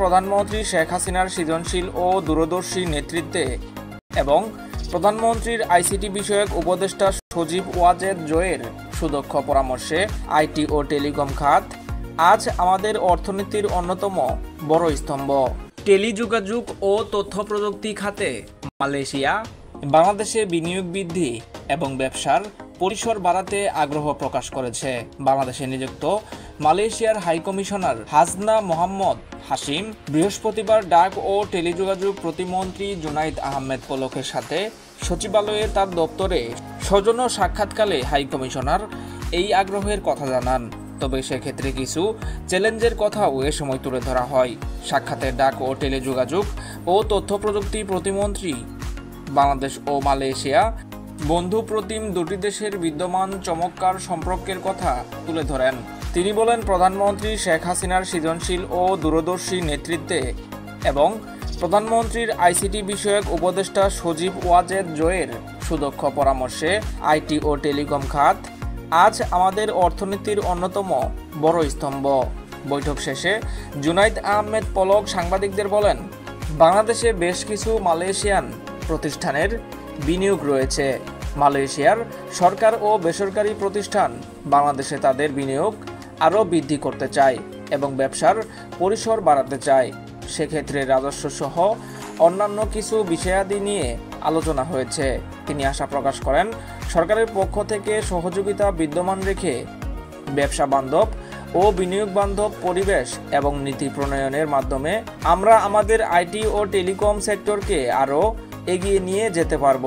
প্রধানমন্ত্রী শেখ হাসিনার সৃজনশীল ও দূরদর্শী নেতৃত্বে এবং প্রধানমন্ত্রীর আইসিটি বিষয়ক উপদেষ্টা সজীব ওয়াজেদ জয়ের সুদক্ষ পরামর্শে আইটি ও টেলিকম খাত আজ আমাদের অর্থনীতির অন্যতম বড় স্তম্ভ। টেলিযোগাযোগ ও তথ্য প্রযুক্তি খাতে মালয়েশিয়া বাংলাদেশে বিনিয়োগ বৃদ্ধি এবং ব্যবসার পরিসর বাড়াতে আগ্রহ প্রকাশ করেছে। বাংলাদেশে নিযুক্ত মালয়েশিয়ার হাইকমিশনার হাসনা মোহাম্মদ হাশিম বৃহস্পতিবার ডাক ও টেলিযোগাযোগ প্রতিমন্ত্রী জুনাইদ আহমেদ পলকের সাথে সচিবালয়ে তার দপ্তরে সৌজন্য সাক্ষাৎকালে হাইকমিশনার এই আগ্রহের কথা জানান। তবে সেক্ষেত্রে কিছু চ্যালেঞ্জের কথাও এ সময় তুলে ধরা হয়। সাক্ষাতে ডাক ও টেলিযোগাযোগ ও তথ্য প্রযুক্তি প্রতিমন্ত্রী বাংলাদেশ ও মালয়েশিয়া বন্ধু প্রতিম দুটি দেশের বিদ্যমান চমৎকার সম্পর্কের কথা তুলে ধরেন। তিনি বলেন, প্রধানমন্ত্রী শেখ হাসিনার সৃজনশীল ও দূরদর্শী নেতৃত্বে এবং প্রধানমন্ত্রীর আইসিটি বিষয়ক উপদেষ্টা সজীব ওয়াজেদ জয়ের সুদক্ষ পরামর্শে আইটি ও টেলিকম খাত আজ আমাদের অর্থনীতির অন্যতম বড় স্তম্ভ। বৈঠক শেষে জুনাইদ আহমেদ পলক সাংবাদিকদের বলেন, বাংলাদেশে বেশ কিছু মালয়েশিয়ান প্রতিষ্ঠানের বিনিয়োগ রয়েছে। মালয়েশিয়ার সরকার ও বেসরকারি প্রতিষ্ঠান বাংলাদেশে তাদের বিনিয়োগ আরও বৃদ্ধি করতে চায় এবং ব্যবসার পরিসর বাড়াতে চায়। সেক্ষেত্রে রাজস্ব সহ অন্যান্য কিছু বিষয়াদি নিয়ে আলোচনা হয়েছে। তিনি আশা প্রকাশ করেন, সরকারের পক্ষ থেকে সহযোগিতা বিদ্যমান রেখে ব্যবসা বান্ধব ও বিনিয়োগ বান্ধব পরিবেশ এবং নীতি প্রণয়নের মাধ্যমে আমরা আমাদের আইটি ও টেলিকম সেক্টরকে আরও এগিয়ে নিয়ে যেতে পারব।